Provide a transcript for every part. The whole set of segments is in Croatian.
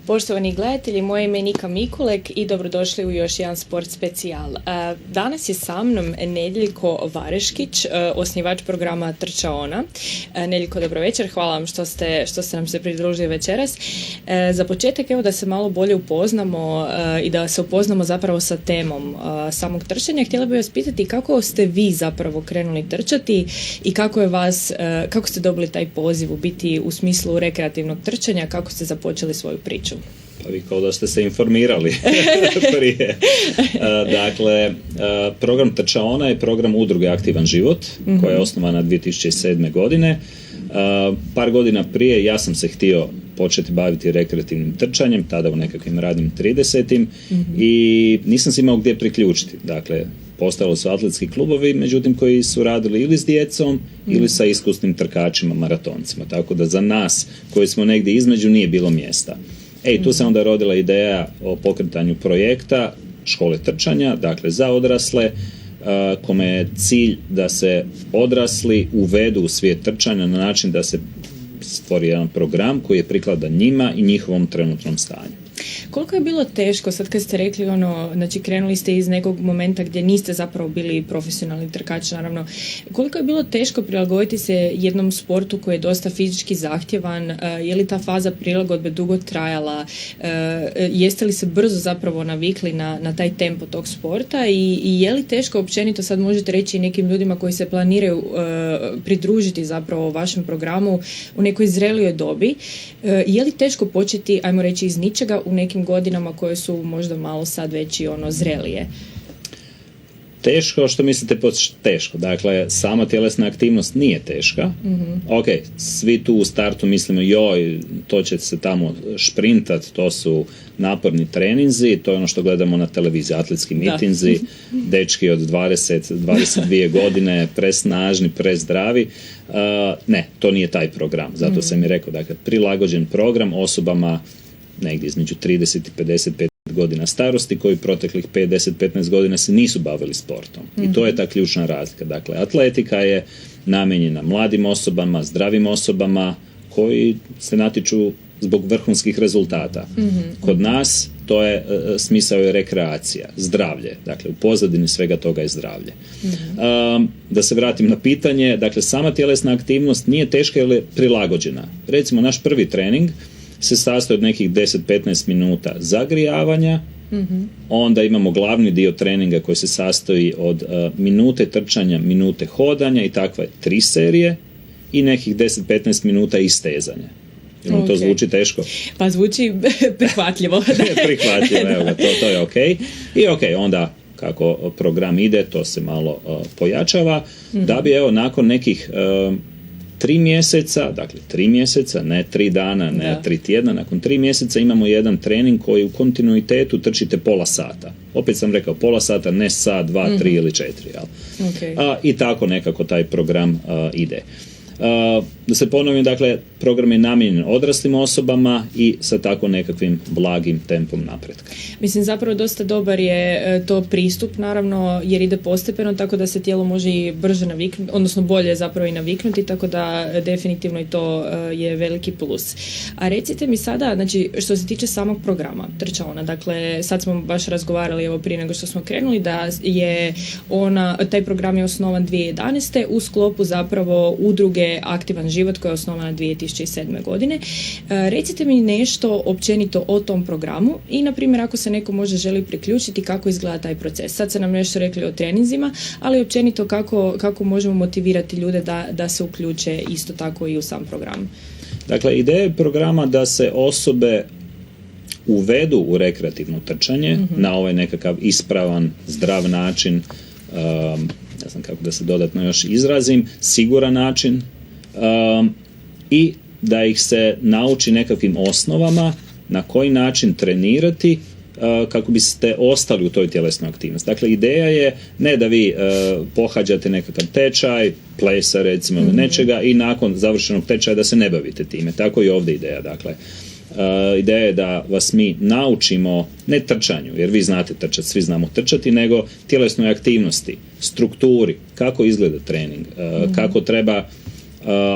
Poštovani gledatelji, moje ime je Nika Mikulek i dobrodošli u još jedan sport specijal. Danas je sa mnom Nedeljko Vareškić, osnivač programa Trčaona. Nedeljko, dobro večer, hvala vam što ste nam se pridružili večeras. Za početak, evo da se malo bolje upoznamo i da se upoznamo zapravo sa temom samog trčanja. Htjela bih vas pitati kako ste vi zapravo krenuli trčati i kako ste dobili taj poziv u biti u smislu rekreativnog trčanja, kako ste započeli svoju priču? Pa vi kao da ste se informirali prije. Dakle, program Trčaona je program udruge Aktivan život, koja je osnovana 2007. godine. Par godina prije ja sam se htio početi baviti rekreativnim trčanjem, tada u nekakvim radnim 30. I nisam se imao gdje priključiti. Dakle, postojali su atletski klubovi, međutim koji su radili ili s djecom ili sa iskusnim trkačima, maratoncima. Tako da za nas koji smo negdje između nije bilo mjesta. Tu se onda rodila ideja o pokretanju projekta škole trčanja, dakle za odrasle, kome je cilj da se odrasli uvedu u svijet trčanja na način da se stvori jedan program koji je prikladan njima i njihovom trenutnom stanju. Koliko je bilo teško, sad kad ste rekli znači krenuli ste iz nekog momenta gdje niste zapravo bili profesionalni trkač, naravno, koliko je bilo teško prilagoditi se jednom sportu koji je dosta fizički zahtjevan, je li ta faza prilagodbe dugo trajala, jeste li se brzo zapravo navikli na taj tempo tog sporta i je li teško općenito, sad možete reći nekim ljudima koji se planiraju pridružiti zapravo vašem programu u nekoj zrelijoj dobi, je li teško početi, ajmo reći, iz ničega u nekim godinama koje su možda malo sad već i zrelije? Teško, što mislite teško? Dakle, sama tjelesna aktivnost nije teška. Ok, svi tu u startu mislimo to će se tamo šprintat, to su naporni treninzi, to je ono što gledamo na televiziji, atletski mitinzi, dečki od 22 godine, presnažni, prezdravi. Ne, to nije taj program. Zato sam i rekao, dakle, prilagođen program osobama negdje između 30 i 55 godina starosti koji proteklih 5, 10, 15 godina se nisu bavili sportom. I to je ta ključna razlika. Dakle, atletika je namijenjena mladim osobama, zdravim osobama koji se natječu zbog vrhunskih rezultata. Kod nas to je smisao je rekreacija, zdravlje. Dakle, u pozadini svega toga je zdravlje. Da se vratim na pitanje, dakle, sama tjelesna aktivnost nije teška jer je prilagođena. Recimo, naš prvi trening se sastoji od nekih 10-15 minuta zagrijavanja, onda imamo glavni dio treninga koji se sastoji od minute trčanja, minute hodanja i takve 3 serije i nekih 10-15 minuta istezanja. To zvuči teško? Pa zvuči prihvatljivo. Prihvatljivo, evo ga, to je ok. I onda kako program ide, to se malo pojačava, da bi nakon nekih 3 mjeseca, dakle 3 mjeseca, ne 3 dana, ne 3 tjedna, nakon 3 mjeseca imamo jedan trening koji u kontinuitetu trčite pola sata. Opet sam rekao pola sata, ne sat, 2, 3 ili 4. I tako nekako taj program ide. Da se ponovim, dakle, program je namijenjen odraslim osobama i sa tako nekakvim blagim tempom napretka. Mislim, zapravo dosta dobar je to pristup, naravno, jer ide postepeno, tako da se tijelo može i brže naviknuti, odnosno bolje zapravo i naviknuti, tako da definitivno i to je veliki plus. A recite mi sada, znači, što se tiče samog programa Trčaona, dakle, sad smo baš razgovarali evo prije nego što smo krenuli, da je taj program je osnovan 2011. u sklopu zapravo udruge Aktivan život koja je osnovana 2007. godine. Recite mi nešto općenito o tom programu i, na primjer, ako se neko može želi priključiti, kako izgleda taj proces. Sad ste nam nešto rekli o treninzima, ali općenito kako možemo motivirati ljude da se uključe isto tako i u sam program. Dakle, ideja je programa da se osobe uvedu u rekreativno trčanje na ovaj nekakav ispravan, zdrav način, ne znam kako da se dodatno još izrazim, siguran način, i da ih se nauči nekakvim osnovama na koji način trenirati kako biste ostali u toj tjelesnoj aktivnosti. Dakle, ideja je ne da vi pohađate nekakav tečaj, plesa recimo ili nečega i nakon završenog tečaja da se ne bavite time. Tako i ovdje ideja. Dakle, ideja je da vas mi naučimo ne trčanju, jer vi znate trčati, svi znamo trčati, nego tjelesnoj aktivnosti, strukturi, kako izgleda trening, kako treba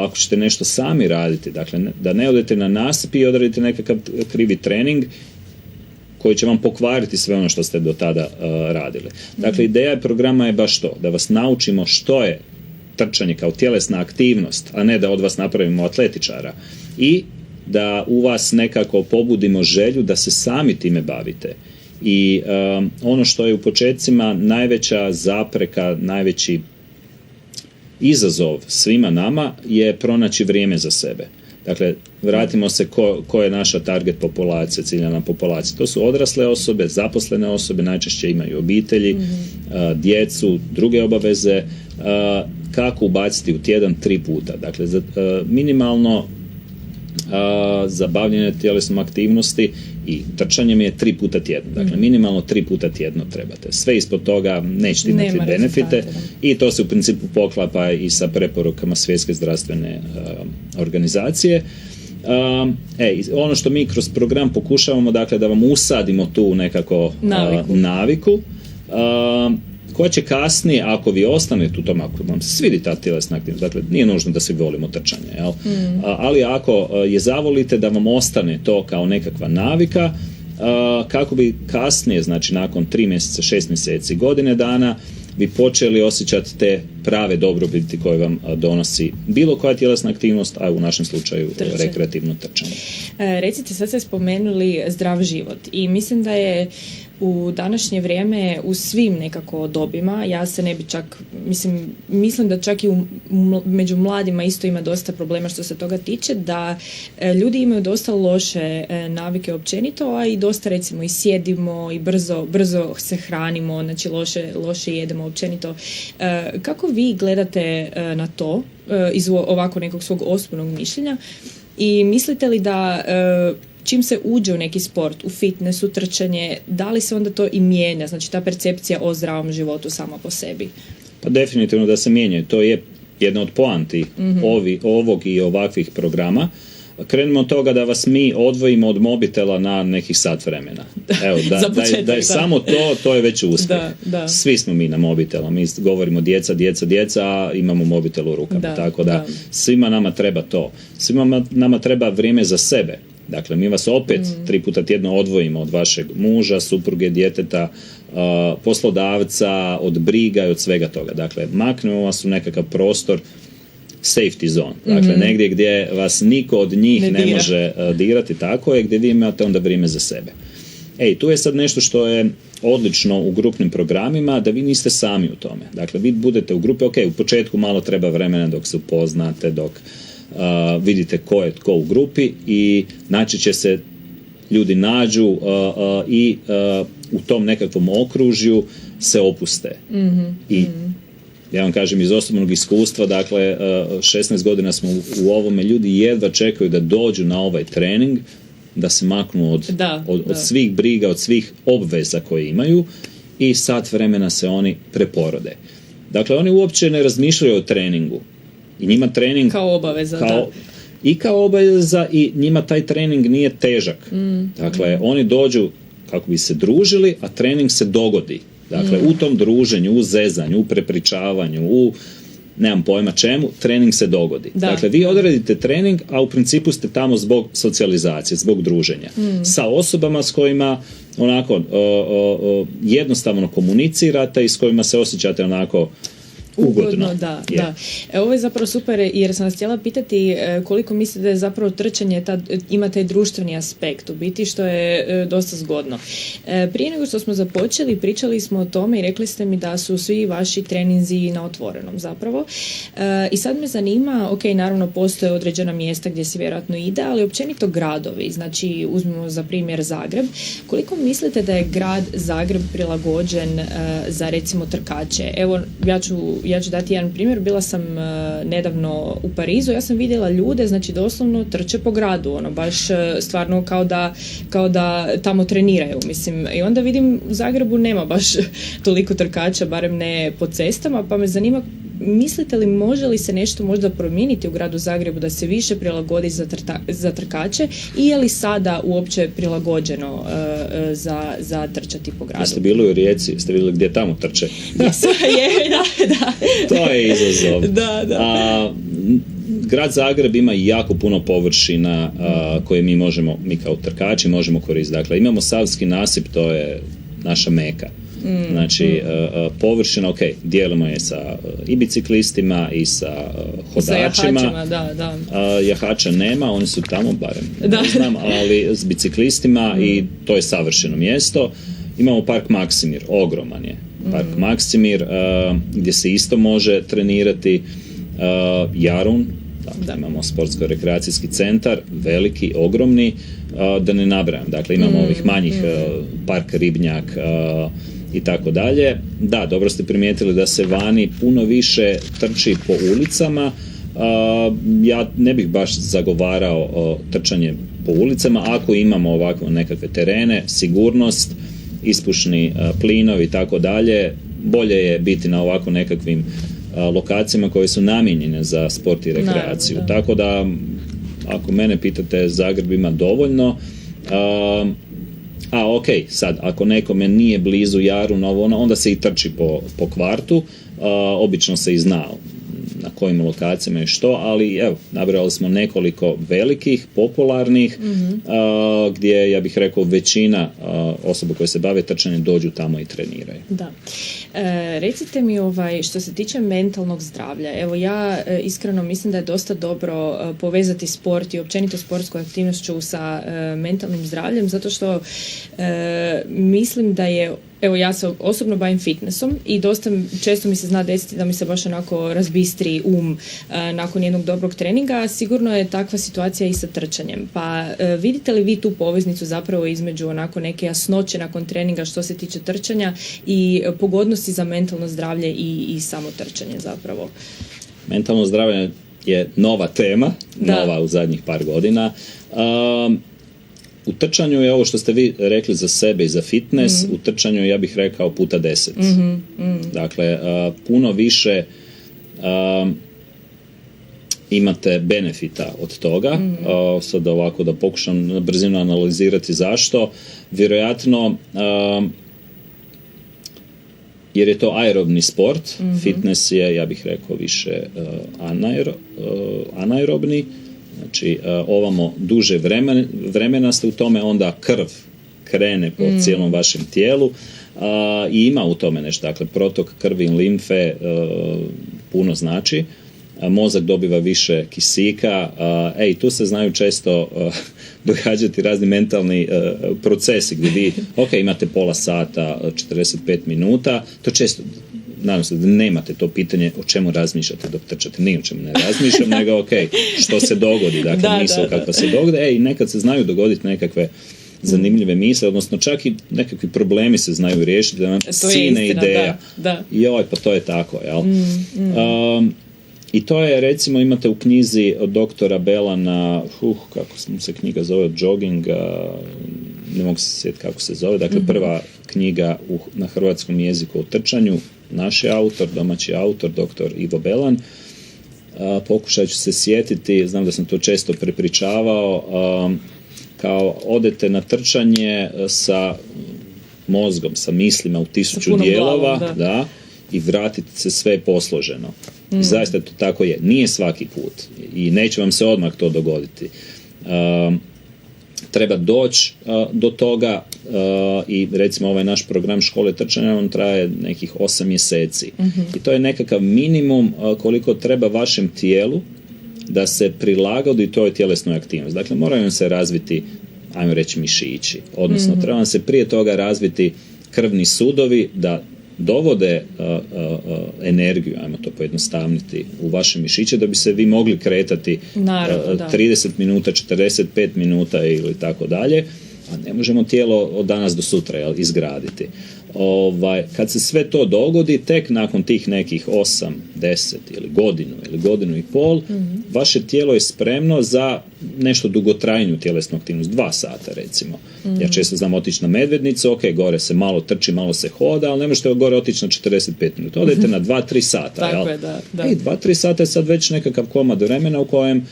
ako ćete nešto sami raditi, dakle da ne odete na nasip i odradite nekakav krivi trening koji će vam pokvariti sve ono što ste do tada radili. Dakle, ideja programa je baš to, da vas naučimo što je trčanje kao tjelesna aktivnost, a ne da od vas napravimo atletičara, i da u vas nekako pobudimo želju da se sami time bavite. I ono što je u početcima najveća zapreka, najveći izazov svima nama je pronaći vrijeme za sebe. Dakle, vratimo se ko je naša target populacija, ciljana populacija. To su odrasle osobe, zaposlene osobe, najčešće imaju obitelji, djecu, druge obaveze. Kako ubaciti u tjedan 3 puta? Dakle, minimalno za bavljenje tjelesnom aktivnosti i trčanjem je 3 puta tjedno. Dakle, minimalno 3 puta tjedno trebate. Sve ispod toga nećete imati benefite i to se u principu poklapa i sa preporukama Svjetske zdravstvene organizacije. Ono što mi kroz program pokušavamo, dakle, da vam usadimo tu nekako naviku koja će kasnije, ako vi ostanete u tom, ako vam se svidi ta tjelesna aktivnost, dakle, nije nužno da svi volimo trčanje, jel? Ali ako je zavolite, da vam ostane to kao nekakva navika, kako bi kasnije, znači nakon 3 mjeseca, 6 mjeseci, godine dana, bi počeli osjećati te prave dobrobiti koje vam donosi bilo koja tjelesna aktivnost, a u našem slučaju rekreativno trčanje. Recite, sad ste spomenuli zdrav život i mislim da je u današnje vrijeme u svim nekako dobima, ja se ne bi čak, mislim da čak i među mladima isto ima dosta problema što se toga tiče, da ljudi imaju dosta loše navike općenito, a i dosta recimo i sjedimo i brzo se hranimo, znači loše jedemo općenito. Kako vi gledate na to iz ovako nekog svog osobnog mišljenja i mislite li da čim se uđe u neki sport, u fitnessu, trčanje, da li se onda to i mijenja, znači ta percepcija o zdravom životu sama po sebi? Pa definitivno da se mijenjaju. To je jedna od poanti ovog i ovakvih programa. Krenimo od toga da vas mi odvojimo od mobitela na nekih sat vremena. Evo, da je samo to je već uspjeh. Da. Svi smo mi na mobitelu. Mi govorimo djeca, a imamo mobitel u rukama. Tako da svima nama treba to. Svima nama treba vrijeme za sebe. Dakle, mi vas opet 3 puta tjedno odvojimo od vašeg muža, supruge, djeteta, poslodavca, od briga i od svega toga. Dakle, maknemo vas u nekakav prostor, safety zone. Dakle, negdje gdje vas niko od njih ne može dirati, tako je, gdje vi imate onda vrijeme za sebe. Tu je sad nešto što je odlično u grupnim programima, da vi niste sami u tome. Dakle, vi budete u grupi, u početku malo treba vremena dok se upoznate, dok vidite ko je tko u grupi i naći će se ljudi nađu i u tom nekakvom okružju se opuste. I ja vam kažem iz osobnog iskustva, dakle 16 godina smo u ovome, ljudi jedva čekaju da dođu na ovaj trening, da se maknu od svih briga, od svih obveza koje imaju i sat vremena se oni preporode. Dakle, oni uopće ne razmišljaju o treningu. I njima trening kao obaveza, i kao obaveza i njima taj trening nije težak. Dakle, oni dođu kako bi se družili, a trening se dogodi. Dakle, u tom druženju, u zezanju, u prepričavanju, u nemam pojma čemu, trening se dogodi. Dakle, vi odradite trening, a u principu ste tamo zbog socijalizacije, zbog druženja. Sa osobama s kojima onako jednostavno komunicirate i s kojima se osjećate onako ugodno. Da. Ovo je zapravo super, jer sam vas htjela pitati koliko mislite da je zapravo trčanje ima taj društveni aspekt u biti, što je dosta zgodno. Prije nego što smo započeli, pričali smo o tome i rekli ste mi da su svi vaši treninzi na otvorenom zapravo. I sad me zanima, naravno postoje određena mjesta gdje se vjerojatno ide, ali općenito gradovi, znači uzmemo za primjer Zagreb. Koliko mislite da je grad Zagreb prilagođen za recimo trkače? Evo, ja ću dati jedan primjer. Bila sam nedavno u Parizu, ja sam vidjela ljude, znači doslovno trče po gradu, baš stvarno kao da tamo treniraju, mislim. I onda vidim u Zagrebu nema baš toliko trkača, barem ne po cestama, pa me zanima mislite li može li se nešto možda promijeniti u gradu Zagrebu da se više prilagodi za trkače i je li sada uopće prilagođeno za trčati po gradu? Jeste bili u Rijeci? Jeste vidjeli gdje tamo trče? Jesu, da. To je izazov. Da. Grad Zagreb ima jako puno površina koje mi kao trkači možemo koristiti. Dakle, imamo Savski nasip, to je naša meka. Znači, površina, ok, dijelimo je sa i biciklistima i sa hodačima. Sa jahačima, da. Jahača nema, oni su tamo, barem ne znam, ali s biciklistima i to je savršeno mjesto. Imamo Park Maksimir, ogroman je Park Maksimir, gdje se isto može trenirati. Jarun, imamo sportsko-rekreacijski centar, veliki, ogromni, da ne nabrajam. Dakle, imamo ovih manjih, Park Ribnjak i tako dalje. Da, dobro ste primijetili da se vani puno više trči po ulicama. Ja ne bih baš zagovarao trčanje po ulicama ako imamo ovakve nekakve terene, sigurnost, ispušni plinovi i tako dalje. Bolje je biti na ovako nekakvim lokacijama koje su namijenjene za sport i rekreaciju. Da. Tako da, ako mene pitate, Zagreb ima dovoljno. Ok, sad, ako nekome nije blizu Jarun, onda se i trči po kvartu. Obično se i zna na kojim lokacijama i što, ali evo, nabrali smo nekoliko velikih, popularnih, gdje, ja bih rekao, većina osoba koje se bave trčanjem dođu tamo i treniraju. Da. Recite mi, što se tiče mentalnog zdravlja, evo ja iskreno mislim da je dosta dobro povezati sport i općenito sportsku aktivnošću sa mentalnim zdravljem, zato što mislim da je, evo ja se osobno bavim fitnessom i dosta često mi se zna desiti da mi se baš onako razbistri nakon jednog dobrog treninga. Sigurno je takva situacija i sa trčanjem. Pa vidite li vi tu poveznicu zapravo između onako neke jasnoće nakon treninga što se tiče trčanja i pogodnosti za mentalno zdravlje i samo trčanje zapravo? Mentalno zdravlje je nova tema, nova u zadnjih par godina. U trčanju je ovo što ste vi rekli za sebe i za fitness, u trčanju ja bih rekao puta 10. Dakle, puno više imate benefita od toga. Sad ovako da pokušam na brzinu analizirati zašto. Vjerojatno jer je to aerobni sport, fitness je, ja bih rekao, više anaerobni. Znači, ovamo duže vremena ste u tome, onda krv krene po cijelom vašem tijelu i ima u tome nešto. Dakle, protok krvi i limfe puno znači. Mozak dobiva više kisika. Tu se znaju često događati razni mentalni procesi gdje vi, imate pola sata, 45 minuta, to često, nadam se da nemate to pitanje o čemu razmišljate dok trčate, ni o čemu ne razmišljam, nego što se dogodi, dakle misao kakva se dogodi, i nekad se znaju dogoditi nekakve zanimljive misle, odnosno čak i nekakvi problemi se znaju riješiti, da vam sine ideja. Joj, pa to je tako, jel? I to je, recimo, imate u knjizi od doktora Belana, kako se knjiga zove, Jogging, ne mogu se sjetiti kako se zove, dakle prva knjiga na hrvatskom jeziku o trčanju, naš je autor, domaći autor, doktor Ivo Belan. Pokušat ću se sjetiti, znam da sam to često prepričavao, kao odete na trčanje sa mozgom, sa mislima u 1000 dijelova, da, i vratite se sve posloženo. I zaista to tako je. Nije svaki put i neće vam se odmah to dogoditi. Treba doći do toga i recimo ovaj naš program škole trčanja, on traje nekih 8 mjeseci. I to je nekakav minimum koliko treba vašem tijelu da se prilagodi toj tjelesnoj aktivnosti. Dakle, moraju se razviti, ajmo reći, mišići. Odnosno, treba vam se prije toga razviti krvni sudovi da dovode energiju, ajmo to pojednostavniti, u vaše mišiće da bi se vi mogli kretati 30 minuta, 45 minuta ili tako dalje, a ne možemo tijelo od danas do sutra izgraditi. Kad se sve to dogodi, tek nakon tih nekih 8, 10 ili godinu i pol, vaše tijelo je spremno za nešto dugotrajniju tjelesnu aktivnost, 2 sata recimo. Ja često znam otići na Medvednicu, ok, gore se malo trči, malo se hoda, ali ne možete gore otići na 45 minuta. Odete na 2-3 sata. Tako je, da. 2-3 sata je sad već nekakav komad vremena u kojem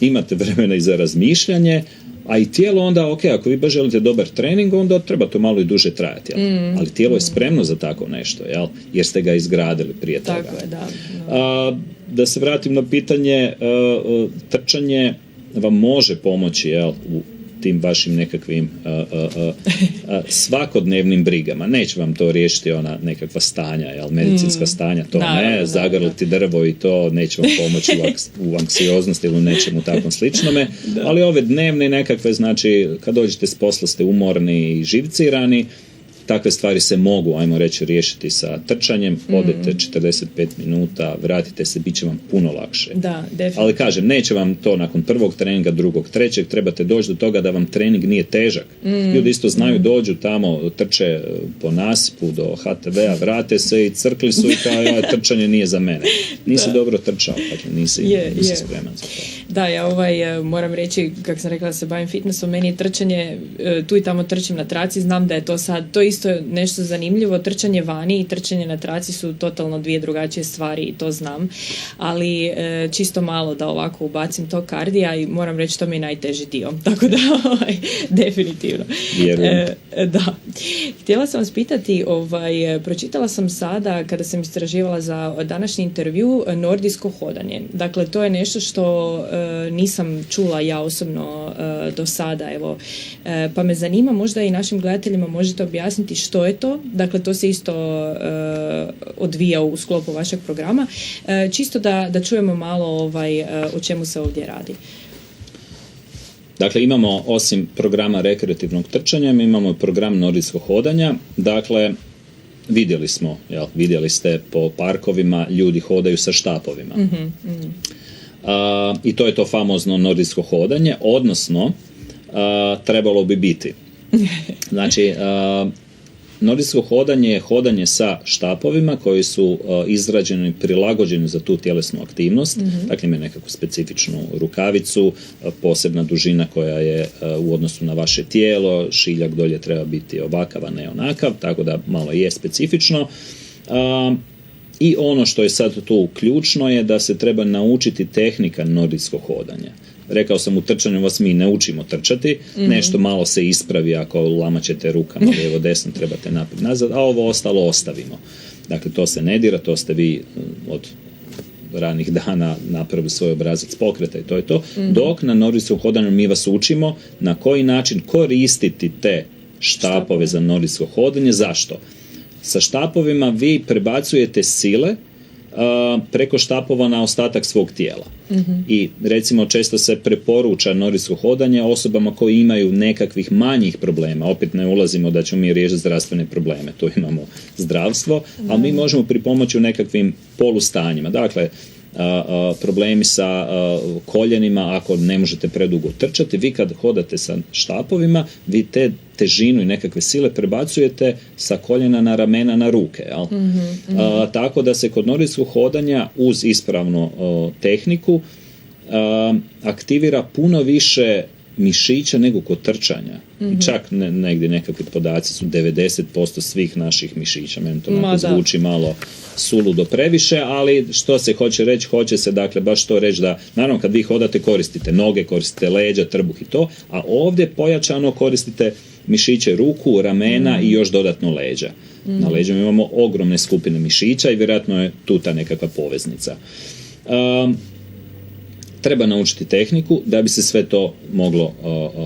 imate vremena i za razmišljanje, a i tijelo onda, ok, ako vi baš želite dobar trening, onda treba to malo i duže trajati, ali tijelo je spremno za tako nešto, jer ste ga izgradili prije toga. Tako je, da. Da se vratim na pitanje, trčanje vam može pomoći u tim vašim nekakvim svakodnevnim brigama. Neće vam to riješiti ona nekakva stanja, medicinska stanja, to zagrliti drvo i to neće vam pomoći u anksioznosti ili nečemu takvom sličnome, ali ove dnevne nekakve, znači kad dođete s posla ste umorni i živcirani, takve stvari se mogu, ajmo reći, riješiti sa trčanjem, odete 45 minuta, vratite se, bit će vam puno lakše. Da, definitivno. Ali kažem, neće vam to nakon prvog treninga, drugog, trećeg, trebate doći do toga da vam trening nije težak. Ljudi isto znaju, dođu tamo, trče po nasipu do HTV-a, vrate se i crkli su i kao, trčanje nije za mene. Nisi dobro trčao, dakle nisi spreman za to. Da, ja moram reći, kako sam rekla da se bavim fitnessom, meni je trčanje, tu i tamo trčim na traci, znam da je to sad, to isto je nešto zanimljivo, trčanje vani i trčanje na traci su totalno 2 drugačije stvari i to znam, ali čisto malo da ovako ubacim to kardija i moram reći to mi je najteži dio, tako da definitivno. Da. Htjela sam vas pitati, pročitala sam sada kada sam istraživala za današnji intervju nordijsko hodanje. Dakle, to je nešto što nisam čula ja osobno do sada, evo, pa me zanima, možda i našim gledateljima možete objasniti što je to, dakle to se isto odvija u sklopu vašeg programa, čisto da čujemo malo o čemu se ovdje radi. Dakle, imamo osim programa rekreativnog trčanja, mi imamo program nordijskog hodanja, dakle vidjeli ste po parkovima, ljudi hodaju sa štapovima. I to je to famozno nordijsko hodanje, odnosno trebalo bi biti. Znači, nordijsko hodanje je hodanje sa štapovima koji su izrađeni i prilagođeni za tu tjelesnu aktivnost. Dakle, ima nekakvu specifičnu rukavicu, posebna dužina koja je u odnosu na vaše tijelo, šiljak dolje treba biti ovakav, a ne onakav, tako da malo je specifično. I ono što je sad tu ključno je da se treba naučiti tehnika nordijskog hodanja. Rekao sam, u trčanju vas mi ne učimo trčati, nešto malo se ispravi ako lamaćete rukama lijevo desno, trebate naprijed nazad, a ovo ostalo ostavimo. Dakle, to se ne dira, to ste vi od ranih dana napravili svoj obrazac pokreta i to je to. Dok na nordijskom hodanju mi vas učimo na koji način koristiti te štapove za nordijsko hodanje. Zašto? Sa štapovima vi prebacujete sile preko štapova na ostatak svog tijela. I recimo često se preporuča nordijsko hodanje osobama koji imaju nekakvih manjih problema. Opet ne ulazimo da ćemo mi riješiti zdravstvene probleme, to imamo zdravstvo, ali mi možemo pripomoći u nekakvim polustanjima. Dakle, problemi sa koljenima, ako ne možete predugo trčati, vi kad hodate sa štapovima, vi te težinu i nekakve sile prebacujete sa koljena na ramena na ruke. Tako da se kod nordijskog hodanja uz ispravnu tehniku aktivira puno više mišića nego kod trčanja. I čak negdje nekakvi podaci su 90% svih naših mišića. Meni to zvuči malo suludo previše, ali što se hoće reći? Hoće se dakle baš to reći da, naravno kad vi hodate koristite noge, koristite leđa, trbuh i to, a ovdje pojačano koristite mišiće ruku, ramena i još dodatno leđa. Na leđima imamo ogromne skupine mišića i vjerojatno je tu ta nekakva poveznica. Treba naučiti tehniku da bi se sve to moglo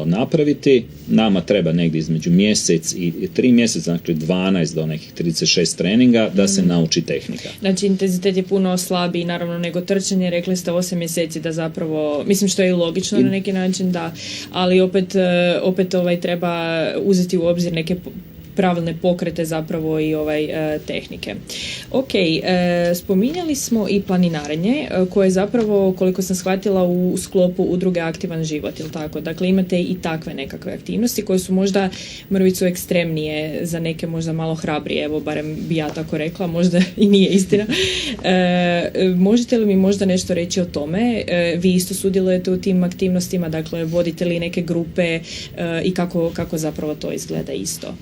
napraviti. Nama treba negdje između mjesec i 3 mjeseca, dakle 12 do nekih 36 treninga da se nauči tehnika. Znači intenzitet je puno slabiji naravno nego trčanje, rekli ste 8 mjeseci da zapravo, mislim što je i logično na neki način, da, ali opet treba uzeti u obzir neke pravilne pokrete zapravo i tehnike. Ok, spominjali smo i planinarenje koje je zapravo, koliko sam shvatila, u sklopu udruge Aktivan život, jel tako? Dakle, imate i takve nekakve aktivnosti koje su možda mrvicu ekstremnije, za neke možda malo hrabrije, evo barem bi ja tako rekla, možda i nije istina. Možete li mi možda nešto reći o tome? Vi isto sudjelujete u tim aktivnostima, dakle vodite li neke grupe i kako zapravo to izgleda isto?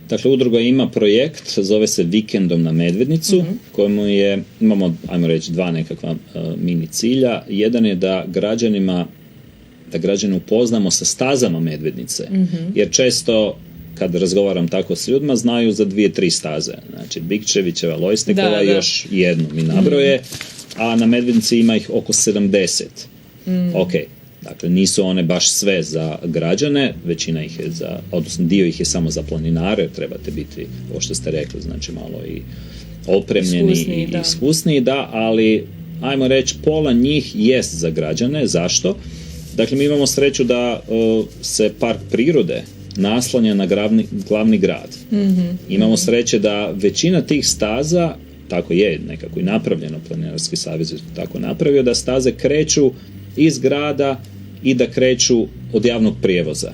Dakle, udruga ima projekt, zove se Vikendom na Medvednicu, kojemu imamo, ajmo reći, dva nekakva mini cilja. Jedan je da građane upoznamo sa stazama Medvednice, jer često kad razgovaram tako s ljudima, znaju za 2-3 staze. Znači, Bikčevićeva, Lojsnikova i još jednu mi nabroje, a na Medvednici ima ih oko 70. Ok, dakle, nisu one baš sve za građane, većina ih je odnosno dio ih je samo za planinare, trebate biti, ovo što ste rekli, znači malo i opremljeni i iskusniji, da, ali ajmo reći, pola njih jest za građane. Zašto? Dakle, mi imamo sreću da se park prirode naslanja na glavni grad. Imamo sreće da većina tih staza, tako je nekako i napravljeno, Planinarski savez je tako napravio, da staze kreću iz grada i da kreću od javnog prijevoza.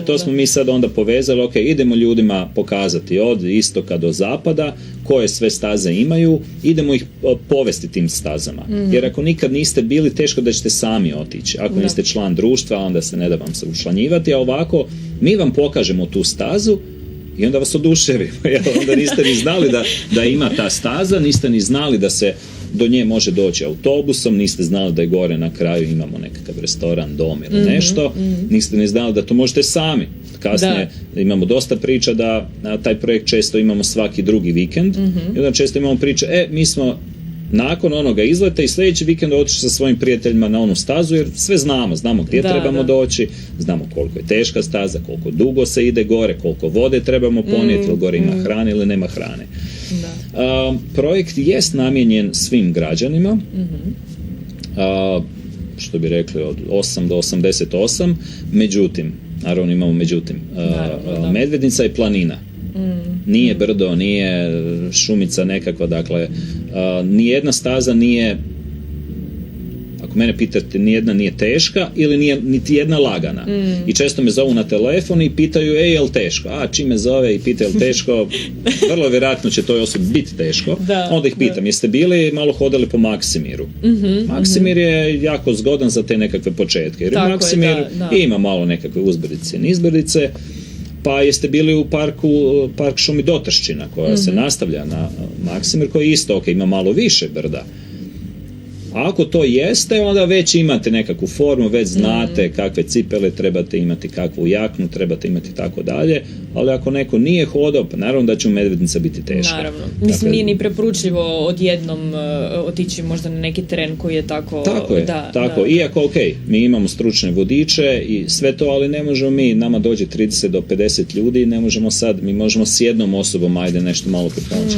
To smo mi sad onda povezali, ok, idemo ljudima pokazati od istoka do zapada koje sve staze imaju, idemo ih povesti tim stazama. Jer ako nikad niste bili, teško da ćete sami otići. Ako niste član društva, onda se ne da vam se učlanjivati, a ovako mi vam pokažemo tu stazu i onda vas oduševimo. Onda niste ni znali da ima ta staza, niste ni znali da se do nje može doći autobusom, niste znali da je gore na kraju imamo nekakav restoran, dom ili nešto, niste ni znali da to možete sami. Kasnije imamo dosta priča da taj projekt često imamo svaki drugi vikend i onda često imamo priče, mi smo nakon onoga izleta i sljedeći vikend otišli sa svojim prijateljima na onu stazu, jer sve znamo gdje trebamo doći, znamo koliko je teška staza, koliko dugo se ide gore, koliko vode trebamo ponijeti, ili gore ima hrane ili nema hrane. Projekt jest namijenjen svim građanima, što bi rekli od 8 do 88, međutim, naravno imamo Medvednica je planina. Nije brdo, nije šumica nekakva, dakle, nijedna staza nije, ako mene pitate, nijedna nije teška ili nije niti jedna lagana. I često me zovu na telefon i pitaju, jel teško? Čim me zove i pitaju jel teško, vrlo vjerojatno će toj osobi biti teško. Onda ih pitam, jeste bili malo hodali po Maksimiru? Maksimir je jako zgodan za te nekakve početke, jer Maksimir ima malo nekakve uzbrdice i nizbrdice. Pa jeste bili u park šumi Dotrščina koja se nastavlja na Maksimir, koji isto ima malo više brda. A ako to jeste, onda već imate nekakvu formu, već znate kakve cipele trebate imati, kakvu jaknu trebate imati i tako dalje, ali ako neko nije hodao, pa naravno da će mu Medvednica biti teška. Naravno. Mislim, nije ni preporučljivo odjednom otići možda na neki teren koji je tako... Tako. Iako, mi imamo stručne vodiče i sve to, ali ne možemo nama dođe 30 do 50 ljudi, ne možemo sad, mi možemo s jednom osobom, nešto malo pripomoći,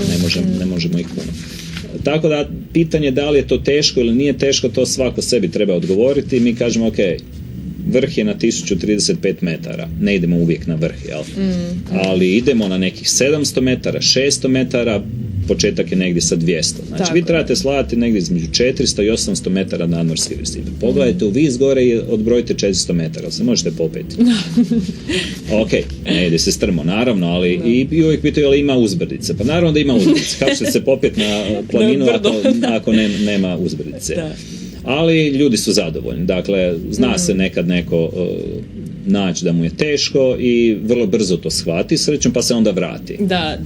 ne možemo ih puno. Tako da, pitanje da li je to teško ili nije teško, to svako sebi treba odgovoriti. Mi kažemo, vrh je na 1035 metara, ne idemo uvijek na vrh, jel? Ali idemo na nekih 700 metara, 600 metara, početak je negdje sa 200. Znači, vi trebate slavati negdje između 400 i 800 metara nadmorske visine. Pogledajte u vis gore i odbrojite 400 metara, se možete popeti. Ne ide se strmo, naravno, ali i uvijek pitaju, ali ima uzbrdice. Pa naravno da ima uzbrdice. Kako će se popeti na planinu ako nema uzbrdice? Ali ljudi su zadovoljni. Dakle, zna se nekad neko naći da mu je teško i vrlo brzo to shvati, srećom, pa se onda vrati. Da.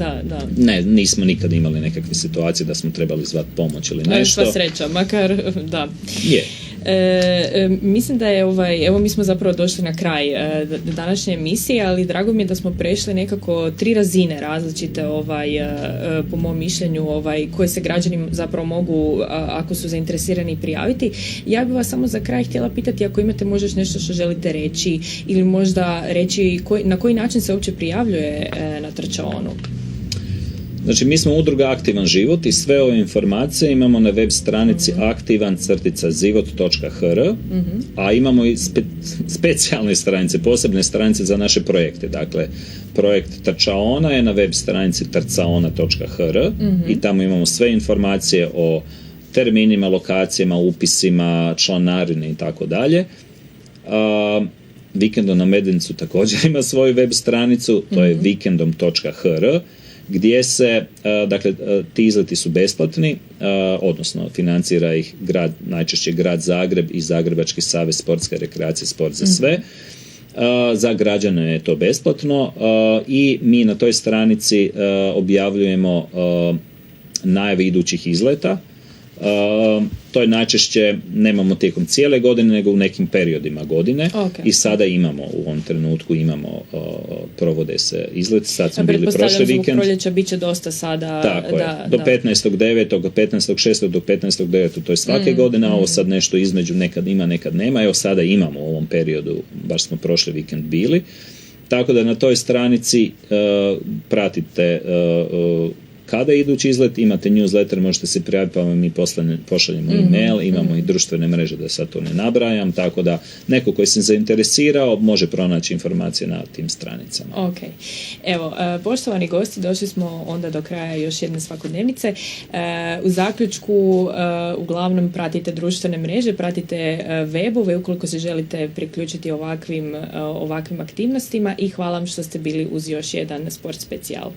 Ne, nismo nikad imali nekakve situacije da smo trebali zvati pomoć ili nešto. Sva sreća, makar, da. Je. Mislim da je evo mi smo zapravo došli na kraj današnje emisije, ali drago mi je da smo prešli nekako 3 razine različite po mom mišljenju koje se građani zapravo mogu, ako su zainteresirani, prijaviti. Ja bih vas samo za kraj htjela pitati ako imate možda nešto što želite reći ili možda reći na koji način se uopće prijavljuje na trčaonu. Znači, mi smo udruga Aktivan život i sve ove informacije imamo na web stranici aktivan-zivot.hr, a imamo i specijalne stranice, posebne stranice za naše projekte. Dakle, projekt Trčaona je na web stranici trcaona.hr i tamo imamo sve informacije o terminima, lokacijama, upisima, članarine i tako dalje. Vikendom na Medenicu također ima svoju web stranicu, to je vikendom.hr, gdje se, dakle, ti izleti su besplatni, odnosno financira ih najčešće grad Zagreb i Zagrebački savez sportske rekreacije, sport za sve. Za građane je to besplatno i mi na toj stranici objavljujemo najave idućih izleta. To je najčešće, nemamo tijekom cijele godine, nego u nekim periodima godine. I sada imamo, u ovom trenutku provode se izleti, sad smo bili prošli vikend. Zbog proljeća bit će dosta sada. Tako je, do 15.9., 15.6. do 15.9. to je svake godine, a ovo sad nešto između, nekad ima, nekad nema. Evo sada imamo u ovom periodu, baš smo prošli vikend bili. Tako da na toj stranici pratite kada je idući izlet, imate newsletter, možete se prijaviti pa vam mi pošaljemo e-mail, imamo i društvene mreže da sad to ne nabrajam, tako da neko koji se zainteresirao može pronaći informacije na tim stranicama. Ok. Evo, poštovani gosti, došli smo onda do kraja još jedne svakodnevnice. U zaključku uglavnom pratite društvene mreže, pratite webove ukoliko se želite priključiti ovakvim aktivnostima i hvala vam što ste bili uz još jedan sport specijal.